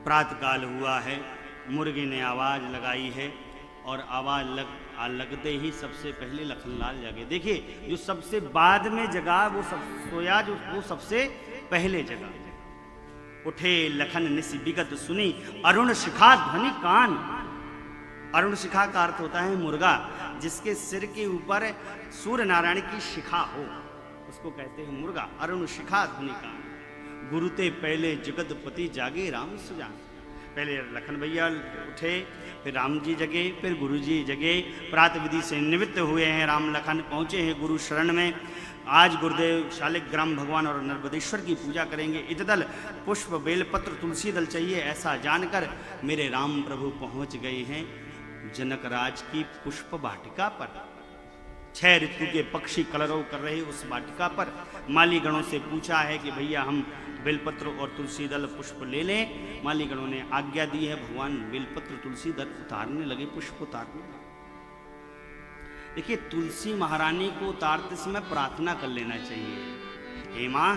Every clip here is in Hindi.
प्रातःकाल हुआ है, मुर्गे ने आवाज़ लगाई है और आवाज़ लगते ही सबसे पहले लखनलाल जागे। देखिए, जो सबसे बाद में जगा वो सब सोया, जो वो सबसे पहले जगा। उठे लखन निस विगत सुनी, अरुण शिखा ध्वनि कान। अरुण शिखा का अर्थ होता है मुर्गा, जिसके सिर के ऊपर सूर्य नारायण की शिखा हो, उसको कहते हैं मुर्गा। अरुण शिखा ध्वनि कान, गुरुते पहले जगतपति जागे राम सुजान। पहले लखन भैया उठे, फिर राम जी जगे, फिर गुरु जी जगे। प्रातः विधि से निवृत्त हुए हैं राम लखन, पहुँचे हैं गुरु शरण में। आज गुरुदेव शालिग्राम भगवान और नर्मदेश्वर की पूजा करेंगे। इतदल पुष्प बेलपत्र तुलसी दल चाहिए, ऐसा जानकर मेरे राम प्रभु पहुँच गए हैं जनक राज की पुष्प वाटिका पर। 6 ऋतु के पक्षी कलरव कर रहे उस वाटिका पर माली गणों से पूछा है कि भैया हम बेलपत्र और तुलसी दल पुष्प ले लें। माली गणों ने आज्ञा दी है, भगवान बेलपत्र तुलसी दल उतारने लगे, पुष्प उतारने लगे। देखिए, तुलसी महारानी को उतारते समय प्रार्थना कर लेना चाहिए, हे माँ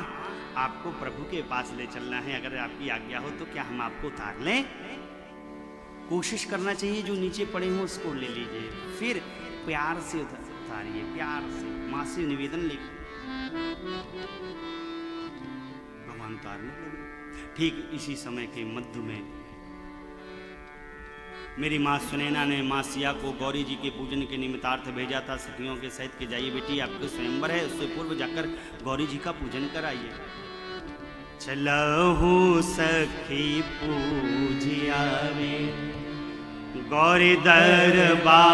आपको प्रभु के पास ले चलना है, अगर आपकी आज्ञा हो तो क्या हम आपको उतार लें। कोशिश करना चाहिए, जो नीचे पड़े हों उसको ले लीजिए, फिर प्यार से उतारिए, प्यार से माँ से निवेदन लेकर भगवान उतारने लगे। ठीक इसी समय के मध्य में मेरी माँ सुनैना ने माँ सिया को गौरी जी के पूजन के निमित्तार्थ भेजा था, सखियों के सहित के जाइए बेटी, आपके स्वयंवर है, उससे पूर्व जाकर गौरी जी का पूजन कराइए। चलहु सखी पूजिया में गौरी दरबार,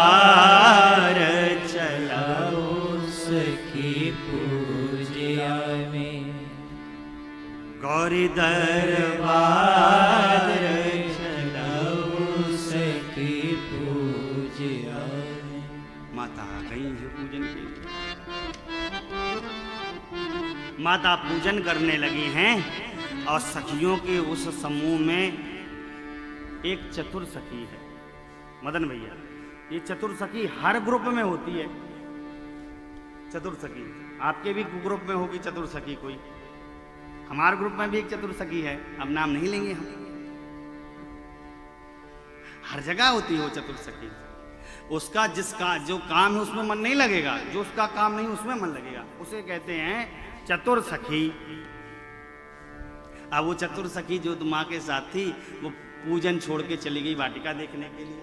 चलहु सखी पूजिया में गौरी दरबार, चलहु सखी पूजिया में। माता आ गई है पूजन के लिए। माता पूजन करने लगी हैं और सखियों के उस समूह में एक चतुर सखी है मदन भैया। ये चतुर सखी हर ग्रुप में होती है। चतुर सखी आपके भी ग्रुप में होगी चतुर सखी कोई, हमारे ग्रुप में भी एक चतुर सखी है, अब नाम नहीं लेंगे हम। हर जगह होती है वो चतुर सखी। उसका जिसका जो काम है उसमें मन नहीं लगेगा, जो उसका काम नहीं उसमें मन लगेगा, उसे कहते हैं चतुर सखी। अब वो चतुर सखी जो माँ के साथ थी, वो पूजन छोड़ के चली गई वाटिका देखने के लिए।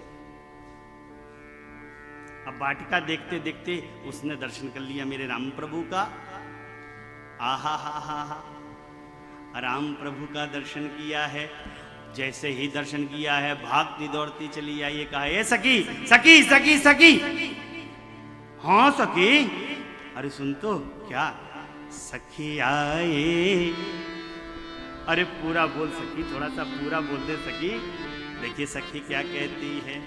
अब वाटिका देखते देखते उसने दर्शन कर लिया मेरे राम प्रभु का। आहा हा हा हा, राम प्रभु का दर्शन किया है। जैसे ही दर्शन किया है भागती दौड़ती चली आई, कहा ए सखी सखी सखी सखी। हाँ सखी, अरे सुन तो, क्या सखी आए। अरे पूरा बोल सखी, थोड़ा सा पूरा बोल दे सखी। देखिए सखी क्या कहती है।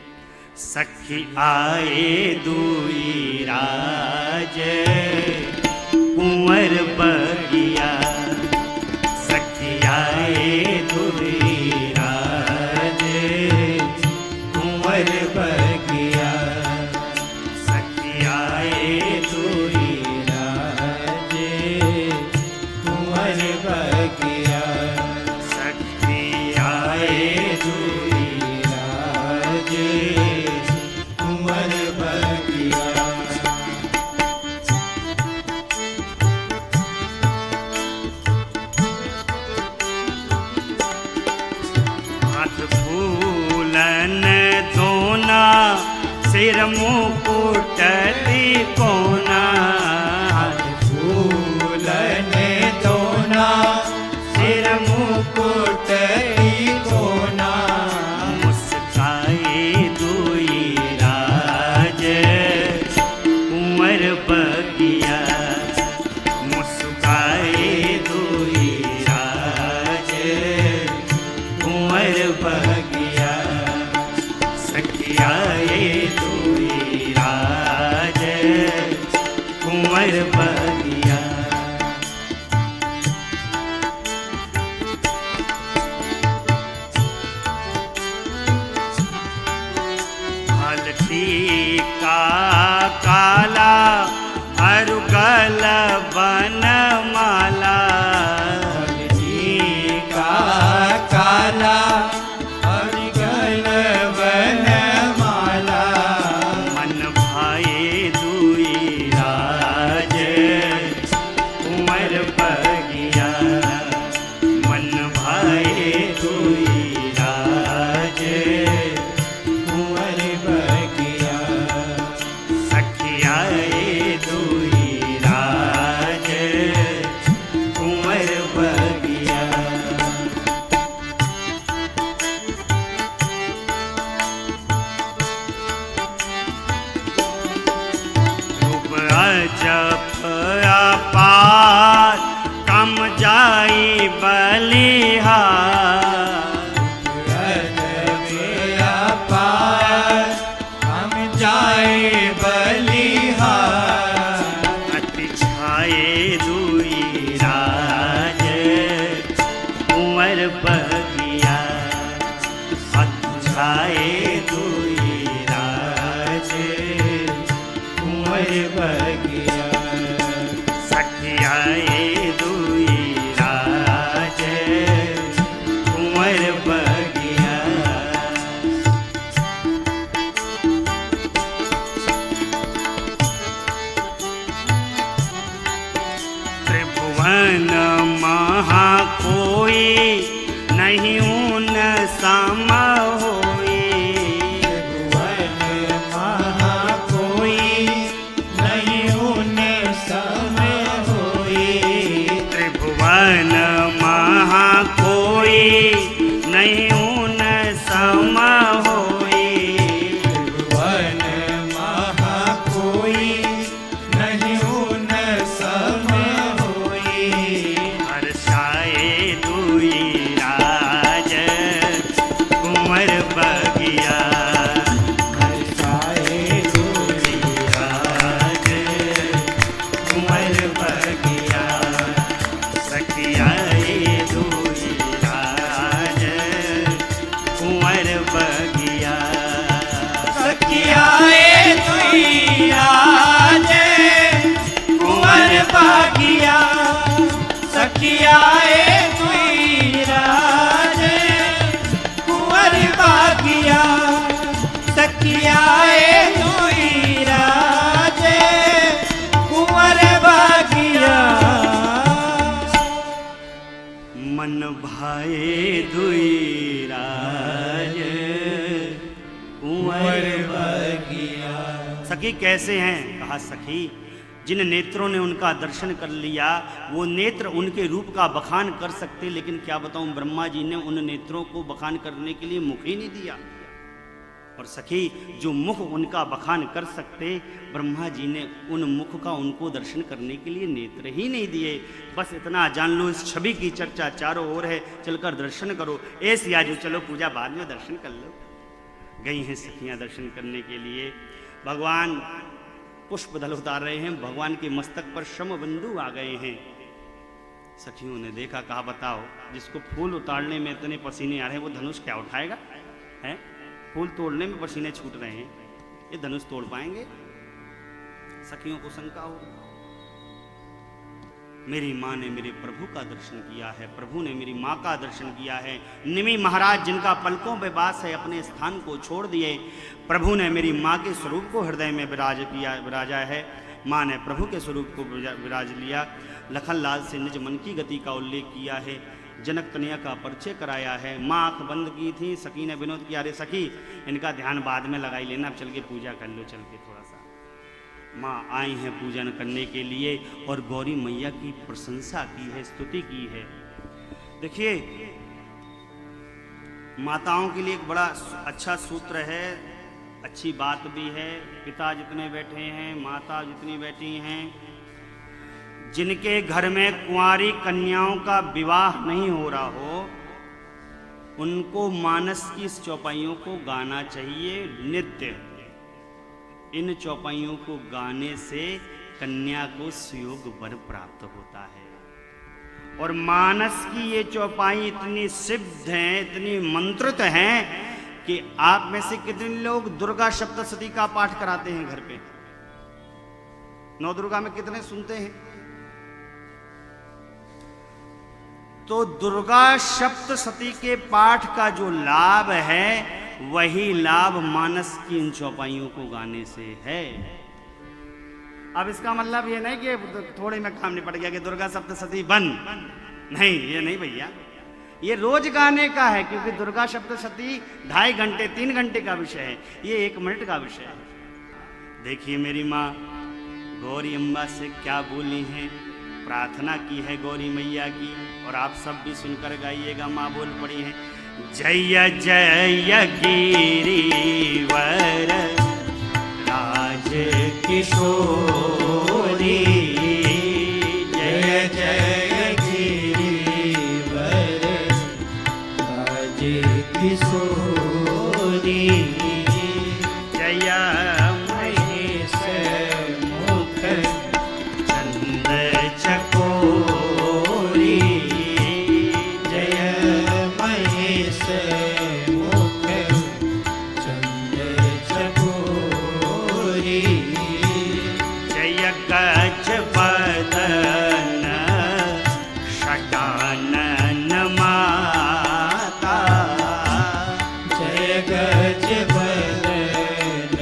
सखी आए दुई राज कुंवर बगिया, सखी आए दुई राज कुंवर बगिया, सखी आए दुई राज कुंवर बगिया, सखी आए दुई राज कुंवर बगिया। फूलन दोना सिर मुकुट कोना, फूलन दोना सिर मुकुट कोना, मुस्काए दुई राज कुंवर बगिया, मुस्काए दुई राज कुंवर बगिया, सखी आए दुई राज जाई बलिहार। अपार हम जाए बलिहार। अति छाए दुई राज कुंवर बगिया। अति छाए दुई राज कुंवर बगिया। सखियाए दुई राज कुंवर बगिया। त्रिभुवन महा कोई नहीं उन सम होई। त्रिभुवन महा कोई नहीं उन सम होई। त्रिभुवन महा कोई नहीं उन सम होई। त्रिभुवन महा कोई नहीं उन सम होई। हर्षाए दुई राज कुंवर बगिया। हर्षाए दुई राज कुंवर बगिया। सखियाए दुई राज कुंवर बगिया। सखियाए दुई राज कुंवर बगिया। सखियाए दुई राज कुंवर बगिया। सखियाए दुई राज कुंवर बगिया। मन भाए दुई राज कुंवर बगिया। सखी कैसे हैं? कहा सखी जिन नेत्रों ने उनका दर्शन कर लिया वो नेत्र उनके रूप का बखान कर सकते, लेकिन क्या बताऊं ब्रह्मा जी ने उन नेत्रों को बखान करने के लिए मुख ही नहीं दिया। और सखी जो मुख उनका बखान कर सकते ब्रह्मा जी ने उन मुख का उनको दर्शन करने के लिए नेत्र ही नहीं दिए। बस इतना जान लो, इस छवि की चर्चा चारों ओर है, चलकर दर्शन करो। ऐसे आज चलो पूजा बाद में दर्शन कर लो। गई हैं सखियां दर्शन करने के लिए। भगवान पुष्प दल उतार रहे हैं, भगवान के मस्तक पर शम बंधु आ गए हैं। सखियों ने देखा, कहा बताओ जिसको फूल उतारने में इतने पसीने आ रहे हैं वो धनुष क्या उठाएगा? है फूल तोड़ने में पसीने छूट रहे हैं, ये धनुष तोड़ पाएंगे? सखियों को शंका हो। मेरी माँ ने मेरे प्रभु का दर्शन किया है, प्रभु ने मेरी माँ का दर्शन किया है। निमि महाराज जिनका पलकों पे वास है अपने स्थान को छोड़ दिए। प्रभु ने मेरी माँ के स्वरूप को हृदय में विराजा है। माँ ने प्रभु के स्वरूप को विराज लिया। लखनलाल से निज मन की गति का उल्लेख किया है। जनक तनया का परिचय कराया है। माँ आँख बंद की थी, सखी ने विनोद किया, अरे सखी इनका ध्यान बाद में लगाई लेना, अब चल के पूजा कर लो, चल के थोड़ा सा। माँ आई हैं पूजन करने के लिए और गौरी मैया की प्रशंसा की है, स्तुति की है। देखिए माताओं के लिए एक बड़ा अच्छा सूत्र है, अच्छी बात भी है। पिता जितने बैठे हैं, माता जितनी बैठी हैं, जिनके घर में कुंवारी कन्याओं का विवाह नहीं हो रहा हो, उनको मानस की इस चौपाइयों को गाना चाहिए नित्य। इन चौपाइयों को गाने से कन्या को सुयोग वर प्राप्त होता है। और मानस की ये चौपाई इतनी सिद्ध हैं, इतनी मंत्रित हैं कि आप में से कितने लोग दुर्गा सप्तशती का पाठ कराते हैं घर पे? नौ दुर्गा में कितने सुनते हैं? तो दुर्गा सप्तशती के पाठ का जो लाभ है वही लाभ मानस की इन चौपाइयों को गाने से है। अब इसका मतलब ये नहीं कि थोड़े में काम निपट गया कि दुर्गा सप्तशती बंद, नहीं, ये नहीं भैया, ये रोज गाने का है, क्योंकि दुर्गा सप्तशती 2.5 घंटे 3 घंटे का विषय है, ये 1 मिनट का विषय है। देखिए मेरी माँ गौरी अम्बा से क्या बोली हैं, प्रार्थना की है गौरी मैया की, और आप सब भी सुनकर गाइएगा। माँ बोल पड़ी है, जय जय गिरिवर राज किशोरी, जय जय गिरिवर गजानन माता, जय गज बदन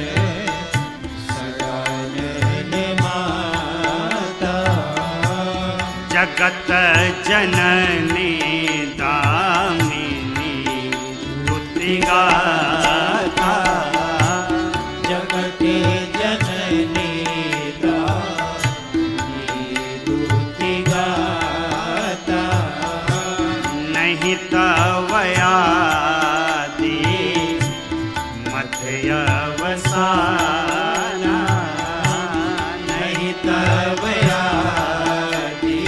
सदानन माता, जगत जननी दामिनी स्तुति गाथा, जगत जननी दामिनी स्तुति गाथा, नहीं तवयादि मध्यवसाना, नहीं तव यादि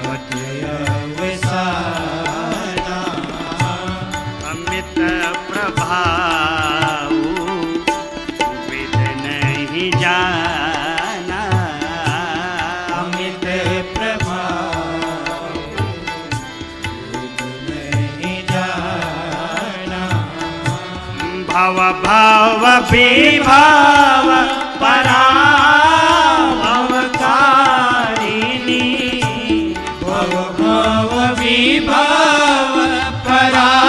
मध्यवसाना, अमित प्रभाव विद नहीं जाना, अमित प्रभाव नहीं जाना, भव भाव विभाव पराभवकारिणी, भव भव विभाव पराभवकारिणी,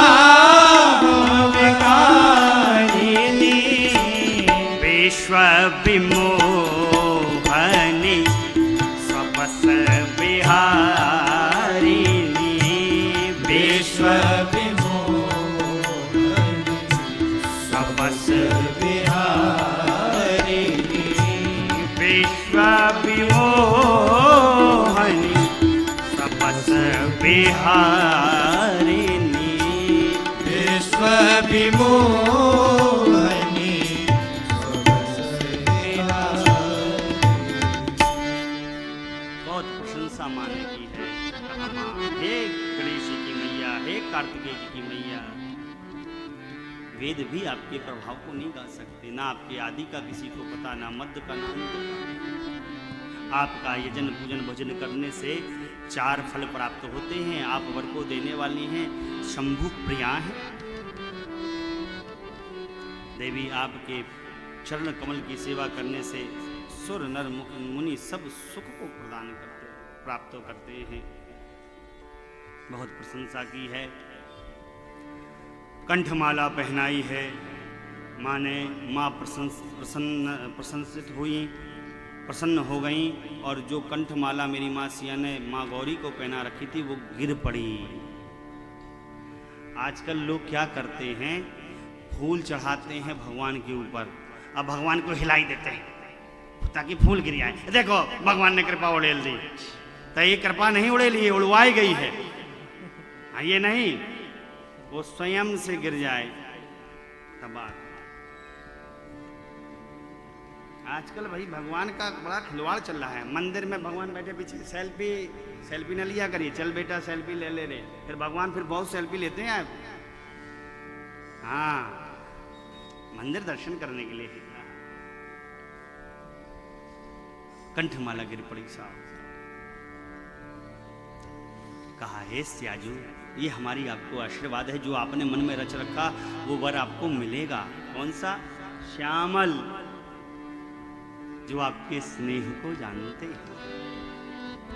विश्व विमोहनी सबस विहारिणी, विश्व विमोहनी सबस विहारिणी, विश्व विमोहनी सबस विहारिणी, विश्व विमोहनी सबस विहारिणी। बहुत प्रशंसा माने की है। कहा मां, हे गणेश जी की मैया, हे कार्तिकेय जी की मैया, वेद भी आपके प्रभाव को नहीं गा सकते, ना आपके आदि का किसी को पता, ना मध्य का, ना अंत का। आपका यजन पूजन भजन करने से 4 फल प्राप्त होते हैं। आप वर को देने वाली हैं, शंभु प्रिया हैं। देवी, आपके चरण कमल की सेवा करने से सुर नर मुनि सब सुख को प्रदान करते प्राप्त करते हैं। बहुत प्रशंसा की है। कंठमाला पहनाई है माँ ने। माँ प्रसन्न हो गई, और जो कंठमाला मेरी माँ सिया ने माँ गौरी को पहना रखी थी वो गिर पड़ी। आजकल लोग क्या करते हैं, फूल चढ़ाते हैं भगवान के ऊपर, अब भगवान को हिलाई देते हैं ताकि फूल गिर जाए। देखो भगवान ने कृपा उड़ेल दी, तो ये कृपा नहीं उड़ेली, ये उड़वाई गई है। ये नहीं, वो स्वयं से गिर जाए तब बात। आजकल भाई भगवान का बड़ा खिलवाड़ चल रहा है। मंदिर में भगवान बैठे पीछे सेल्फी न लिया करिए, चल बेटा सेल्फी ले ले रे, फिर भगवान फिर बहुत सेल्फी लेते हैं आप। हाँ, मंदिर दर्शन करने के लिए है। कंठमाला गिर पड़ी साहब। कहा, हे स्याजू, ये हमारी आपको आशीर्वाद है, जो आपने मन में रच रखा वो वर आपको मिलेगा। कौन सा? श्यामल, जो आपके स्नेह को जानते हैं।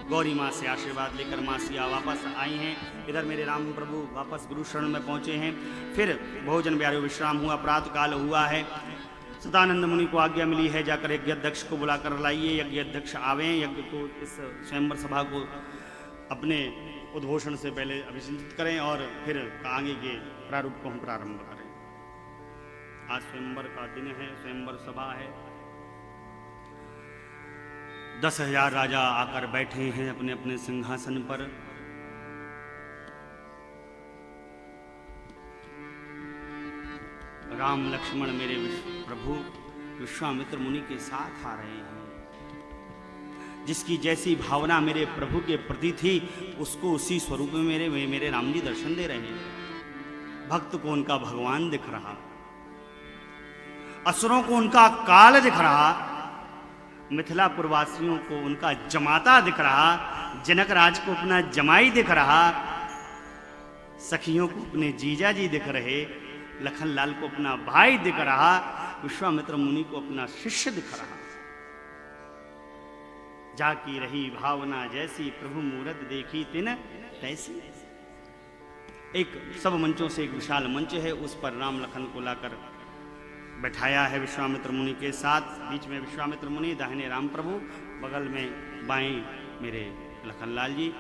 गौरी माँ से आशीर्वाद लेकर माँ सिया वापस आई हैं। इधर मेरे राम प्रभु वापस गुरु शरण में पहुँचे हैं। फिर भोजन व्यारो विश्राम हुआ, प्रातः काल हुआ है। सदानंद मुनि को आज्ञा मिली है, जाकर यज्ञ अध्यक्ष को बुलाकर लाइए, यज्ञ अध्यक्ष आवे, यज्ञ को इस स्वयंवर सभा को अपने उद्घोषण से पहले अभिषेचित करें और फिर आगे के प्रारूप को हम प्रारंभ करें। आज स्वयंवर का दिन है, स्वयंवर सभा है। 10,000 राजा आकर बैठे हैं अपने अपने सिंहासन पर। राम लक्ष्मण मेरे प्रभु विश्वामित्र मुनि के साथ आ रहे हैं। जिसकी जैसी भावना मेरे प्रभु के प्रति थी, उसको उसी स्वरूप में मेरे राम जी दर्शन दे रहे हैं। भक्त को उनका भगवान दिख रहा, असुरों को उनका काल दिख रहा, मिथिलापुर वासियों को उनका जमाता दिख रहा, जनक राज को अपना जमाई दिख रहा, सखियों को अपने जीजा जी दिख रहे, लखन लाल को अपना भाई दिख रहा, विश्वामित्र मुनि को अपना शिष्य दिख रहा। जाकी रही भावना जैसी, प्रभु मूरत देखी तिन तैसी। एक सब मंचों से एक विशाल मंच है, उस पर राम लखन को लाकर बैठाया है विश्वामित्र मुनि के साथ। बीच में विश्वामित्र मुनि, दाहिने राम प्रभु, बगल में बाएं मेरे लखनलाल जी।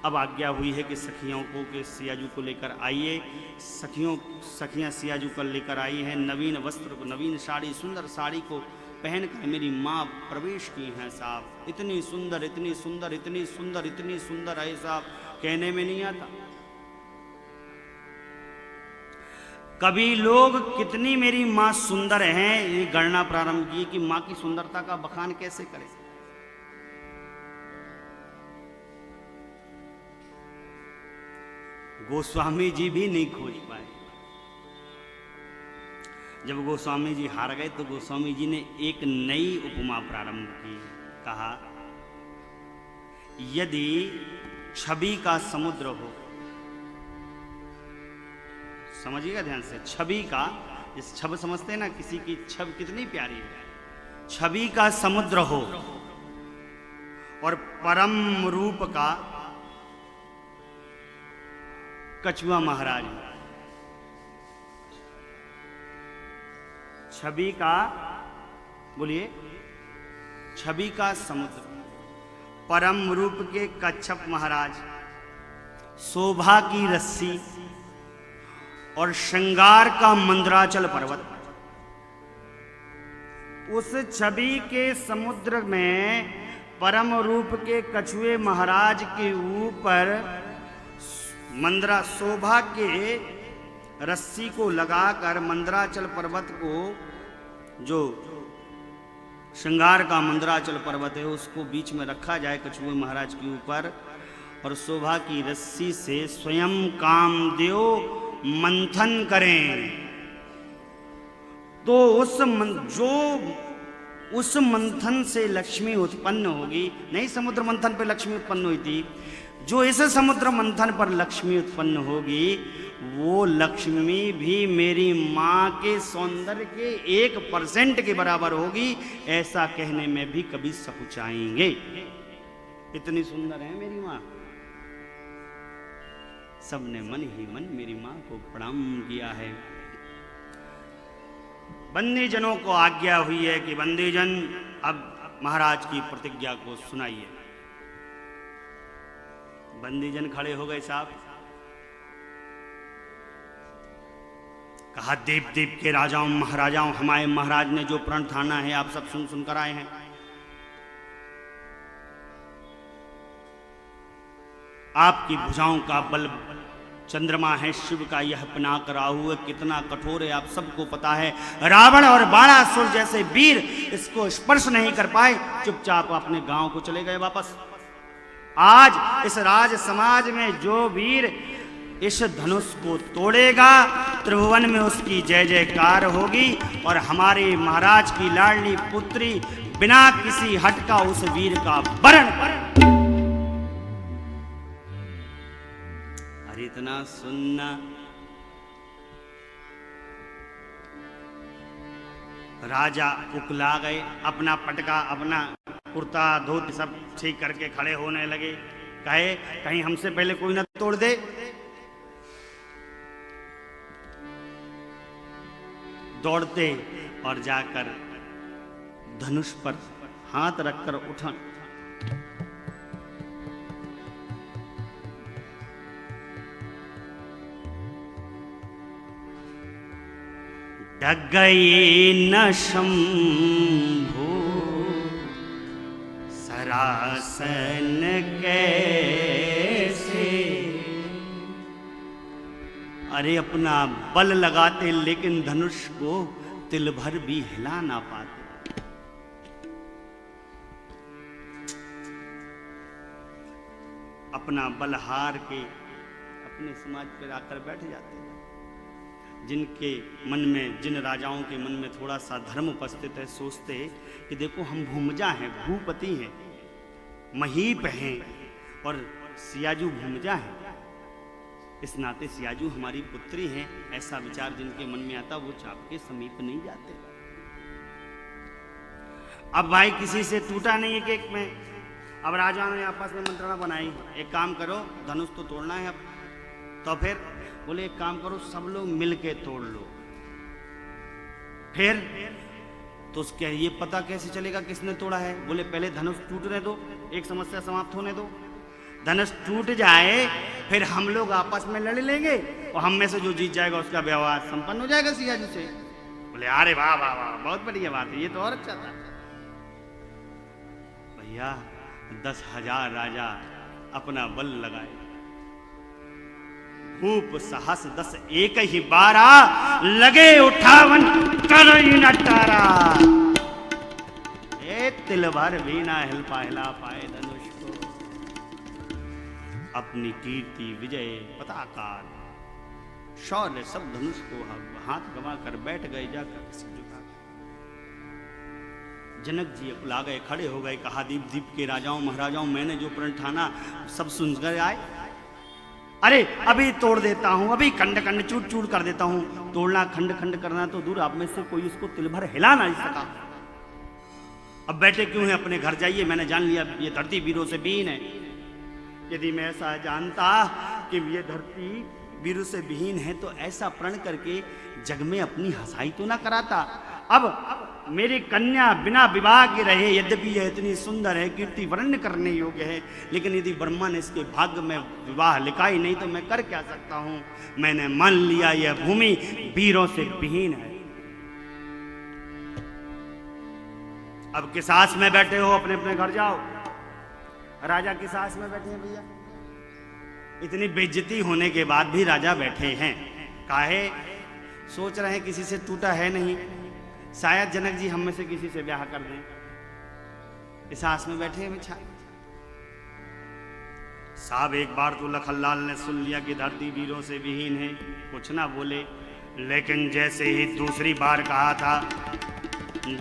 अब आज्ञा हुई है कि सखियों को के सियाजू को लेकर आइए। सखियां सियाजू को लेकर आई हैं। नवीन वस्त्र को, नवीन साड़ी, सुंदर साड़ी को पहन कर मेरी माँ प्रवेश की हैं साहब। इतनी सुंदर, इतनी सुंदर, इतनी सुंदर, इतनी सुंदर है साहब, कहने में नहीं आता। कभी लोग कितनी मेरी माँ सुंदर हैं ये गणना प्रारंभ की कि माँ की सुंदरता का बखान कैसे करें। गोस्वामी जी भी नहीं खोज पाए। जब गोस्वामी जी हार गए तो गोस्वामी जी ने एक नई उपमा प्रारंभ की। कहा, यदि छवि का समुद्र हो, समझिएगा ध्यान से, छवि का, इस छवि समझते हैं ना, किसी की छवि कितनी प्यारी है, छवि का समुद्र हो और परम रूप का कछुआ महाराज, छवि का, बोलिए, छवि का समुद्र, परम रूप के कच्छप महाराज, शोभा की रस्सी और श्रृंगार का मंदराचल पर्वत। उस छवि के समुद्र में परम रूप के कछुए महाराज के ऊपर मंदरा शोभा के रस्सी को लगाकर मंदराचल पर्वत को, जो श्रृंगार का मंदराचल पर्वत है, उसको बीच में रखा जाए कछुए महाराज के ऊपर, और शोभा की रस्सी से स्वयं कामदेव मंथन करें, तो उस मंथन से लक्ष्मी उत्पन्न होगी। नहीं समुद्र मंथन पर लक्ष्मी उत्पन्न हुई थी, जो इस समुद्र मंथन पर लक्ष्मी उत्पन्न होगी, वो लक्ष्मी भी मेरी माँ के सौंदर्य के 1% के बराबर होगी, ऐसा कहने में भी कभी सकुचाएंगे। इतनी सुंदर है मेरी माँ। सबने मन ही मन मेरी माँ को प्रणाम किया है। बंदी जनों को आज्ञा हुई है कि बंदी जन अब महाराज की प्रतिज्ञा को सुनाइए। बंदी जन खड़े हो गए साहब। कहा, देव देव के राजाओं महाराजाओं, हमारे महाराज ने जो प्रण ठाना है आप सब सुन सुनकर आए हैं। आपकी भुजाओं का बल चंद्रमा है, शिव का यह पिनाक राहु है, कितना कठोर है आप सबको पता है। रावण और बाणासुर जैसे वीर इसको स्पर्श नहीं कर पाए, चुपचाप अपने गांव को चले गए वापस। आज इस राज समाज में जो वीर इस धनुष को तोड़ेगा, त्रिभुवन में उसकी जय जयकार होगी, और हमारे महाराज की लाडली पुत्री बिना किसी हट का उस वीर का वरण कर। अरे इतना सुनना, राजा उकला गए, अपना पटका, अपना कुर्ता धोती सब ठीक करके खड़े होने लगे। कहे, कहीं हमसे पहले कोई ना तोड़ दे। दौड़ते और जाकर धनुष पर हाथ रखकर उठा। डग गए न शंभो सरासन कैसे। अरे अपना बल लगाते लेकिन धनुष को तिल भर भी हिला ना पाते। अपना बल हार के अपने समाज पर आकर बैठ जाते हैं। जिनके मन में, जिन राजाओं के मन में थोड़ा सा धर्म उपस्थित है, सोचते कि देखो हम भूमजा हैं, भूपति हैं, महीप हैं, और सियाजू भूमजा हैं, इस नाते सियाजू हमारी पुत्री हैं। ऐसा विचार जिनके मन में आता, वो चाप के समीप नहीं जाते। अब भाई किसी से टूटा नहीं है केक में, अब राजाओं ने आपस में मंत्रणा बनाई, एक काम करो, धनुष तो तोड़ना है अब। तो फिर बोले एक काम करो, सब लोग मिलके तोड़ लो। फिर तो उसके ये पता कैसे चलेगा किसने तोड़ा है? बोले पहले धनुष टूटने दो, एक समस्या समाप्त होने दो। धनुष टूट जाए फिर हम लोग आपस में लड़ लेंगे और हम में से जो जीत जाएगा उसका व्यवहार संपन्न हो जाएगा सिया जी से। बोले अरे वाह वाह वाह, बहुत बढ़िया बात है, ये तो और अच्छा था। भैया 10,000 राजा अपना बल लगाए, भूप सहस 10 एक ही 12, लगे 58 करई न टारा। ए तिल भर भी ना हिल हिला पाए धनुष को, अपनी कीर्ति विजय पताकार शौर्य सब धनुष को हाथ गवा कर बैठ गए जाकर सिर झुका। जनक जी अकुला गए, खड़े हो गए, कहा दीप दीप के राजाओं महाराजाओं, मैंने जो प्रण ठाना सब सुनकर आए। अरे अभी तोड़ देता हूं, अभी खंड खंड चूर चूर कर देता हूं। तोड़ना खंड खंड करना तो दूर, आप में से कोई उसको तिल भर हिला नहीं सका। अब बैठे क्यों हैं, अपने घर जाइए, मैंने जान लिया ये धरती वीरों से विहीन है। यदि मैं ऐसा जानता कि ये धरती वीरों से विहीन है तो ऐसा प्रण करके जग में अपनी हंसाई तो ना कराता। अब मेरी कन्या बिना विवाह के रहे, यद्यपि यह इतनी सुंदर है, कीर्ति वर्णन करने योग्य है, लेकिन यदि ब्रह्मा ने इसके भाग्य में विवाह लिखा ही नहीं तो मैं कर क्या सकता हूं। मैंने मान लिया यह भूमि वीरों से विहीन है। अब किस आस में बैठे हो, अपने अपने घर जाओ। राजा किस आस में बैठे हैं भैया? इतनी बेइज्जती होने के बाद भी राजा बैठे हैं, काहे? सोच रहे हैं किसी से टूटा है नहीं, शायद जनक जी हम में से किसी से ब्याह कर दें। इस आस में बैठे हैं बिछा। साहब एक बार तो लखनलाल ने सुन लिया कि धरती वीरों से विहीन है, कुछ ना बोले, लेकिन जैसे ही दूसरी बार कहा था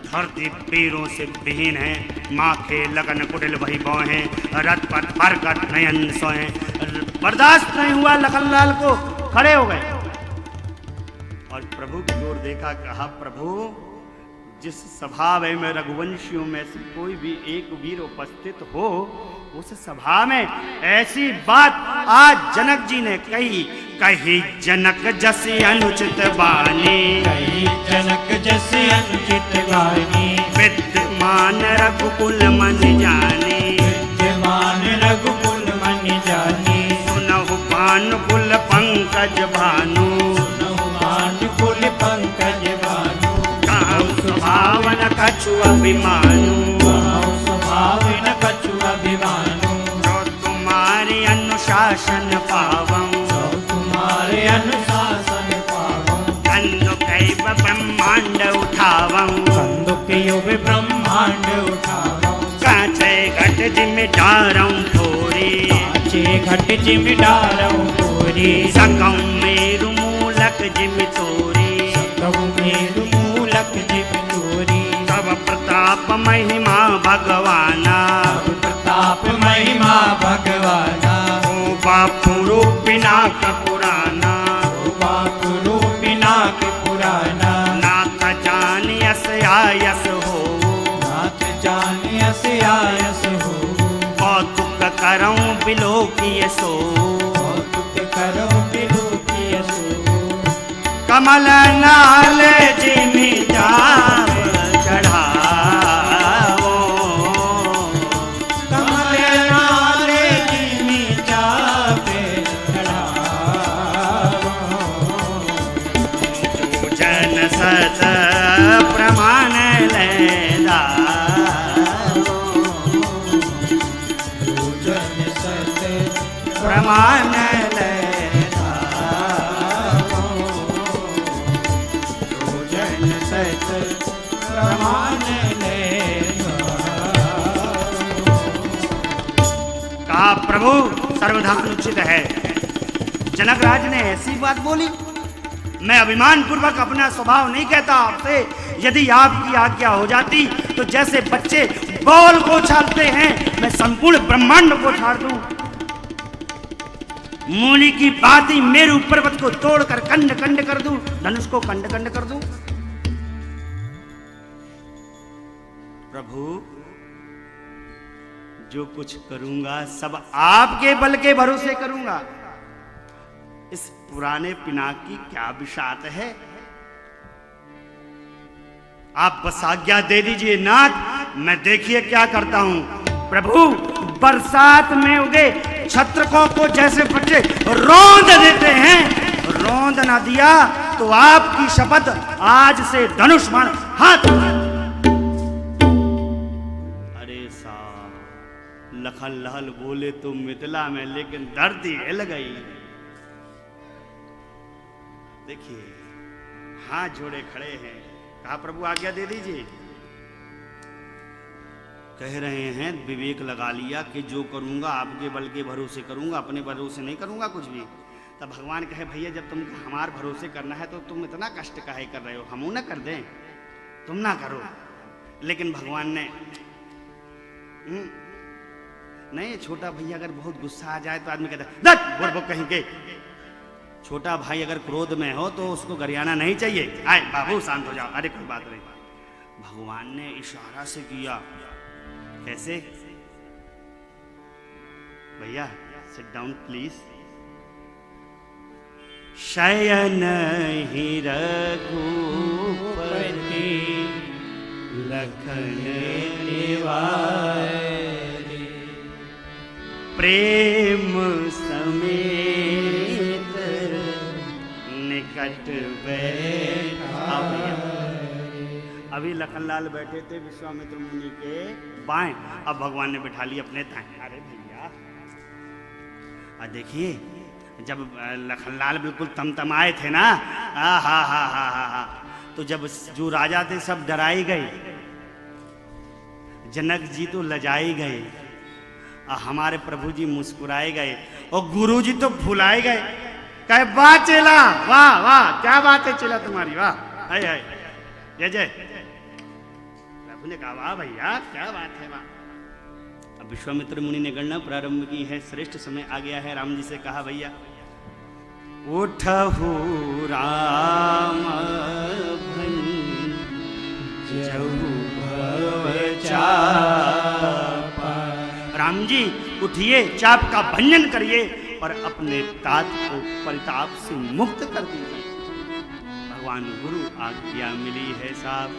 धरती वीरों से विहीन है, माखे लगन कुटिल वही बोहे, रथ पर परगट नयन सोए। बर्दाश्त नहीं हुआ लखनलाल को, खड़े हो गए और प्रभु की ओर देखा, कहा प्रभु जिस सभा में रघुवंशियों में से कोई भी एक वीर उपस्थित हो, उस सभा में ऐसी बात आज जनक जी ने कही। कही जनक जैसी अनुचित वाणी, कही जनक जैसी अनुचित वाणी, विद्यमान रघुकुल मन जाने, विद्यमान रघुकुल मन जाने। सुनहु भानुकुल पंकज भानु, सुनहु भानुकुल पंकज भानु, कहु सुभावन कछु अभिमानु, कहु सुभावन कछु अभिमानु। जो तुम्हारे अनुशासन पावं, जो तुम्हारे अनुशासन पावं, कंदुकैव ब्रह्मांड उठावं, कंदुकैव ब्रह्मांड उठावं। कांचे घट जिमिदारं थोरी, कांचे घट जिमिदारं थोरी, सकौ मेरु मूलक जिमि तोरी, सकौ मेरु मूलक जिमि तोरी। तव प्रताप महिमा भगवाना, तव प्रताप महिमा भगवाना। ओ बापू रूपिना का पुराना, ओ बापू रूपिना के पुराना। नाथ जानि यस आयस हो, नाथ जानि यस आयस हो, कौतुक करऊं बिलोकिय सो, कौतुक करो बिलोकिय सो। कमल नाल जिमि जाप चढ़ावो, कमल नाल जिमि जाप चढ़ावो। जन सत प्रमाण लेदा, जन सत प्रमाण लेदा, जन सत प्रमाण लेदा। कहा प्रभु सर्वथा अनुचित है। जनक राज ने ऐसी बात बोली, मैं अभिमान पूर्वक अपना स्वभाव नहीं कहता आपसे, यदि आपकी आज्ञा हो जाती तो जैसे बच्चे बॉल को उछालते हैं मैं संपूर्ण ब्रह्मांड को उछाल दूं। मूली की बाती मेरु पर्वत को तोड़कर खंड खंड कर दूं, धनुष को खंड खंड कर दूं। प्रभु जो कुछ करूंगा सब आपके बल के भरोसे करूंगा। इस पुराने पिनाक की क्या बिशात है? आप बस आज्ञा दे दीजिए नाथ, मैं देखिए क्या करता हूं। प्रभु, बरसात में उगे छत्रकों को जैसे बच्चे रौंद देते हैं, रौंद ना दिया तो आपकी शपथ आज से धनुष बाण हाथ। अरे साहब, लखन लाल बोले तो मिथिला में, लेकिन धरती हिल गई। देखिए हाथ जोड़े खड़े हैं, कहा प्रभु आज्ञा दे दीजिए। कह रहे हैं विवेक लगा लिया कि जो करूंगा आपके बल के भरोसे करूंगा, अपने भरोसे नहीं करूंगा कुछ भी। तब भगवान कहे भैया जब तुम हमारे भरोसे करना है तो तुम इतना कष्ट काहे कर रहे हो, हम ना कर दें, तुम ना करो। लेकिन भगवान ने नहीं, छोटा भैया अगर बहुत गुस्सा आ जाए तो आदमी कहता है बुड़बक कहीं के। छोटा भाई अगर क्रोध में हो तो उसको गरियाना नहीं चाहिए, आए बाबू शांत हो जाओ, अरे कोई बात नहीं। भगवान ने इशारा से किया, कैसे? भैया सिट डाउन प्लीज। शयन ही रघुपति लखन निवारे, प्रेम समेत निकट बैठा। अभी लखनलाल बैठे थे विश्वामित्र मुनि के बाएं, अब भगवान ने बिठा लिया अपने दाएं। अरे भैया देखिए, जब लखनलाल बिल्कुल तमतमाए थे ना, हा, तो जब जो राजा थे सब डराए गए, जनक जी तो लजाए गए, हमारे प्रभु जी मुस्कुराए गए, और गुरु जी तो भुलाए गए। कहे वाह चेला, वाह वाह, क्या बात है चेला तुम्हारी, वाह, हाय हाय, जय जय। प्रभु ने कहा वाह भैया क्या बात है, वाह। अब विश्वामित्र मुनि ने गणना प्रारंभ की है, श्रेष्ठ समय आ गया है। राम जी से कहा भैया उठहु राम भंजहु भव चापा। राम जी उठिए, चाप का भंजन करिए और अपने तात को परिताप से मुक्त कर दीजिए। भगवान गुरु आज्ञा मिली है साहब।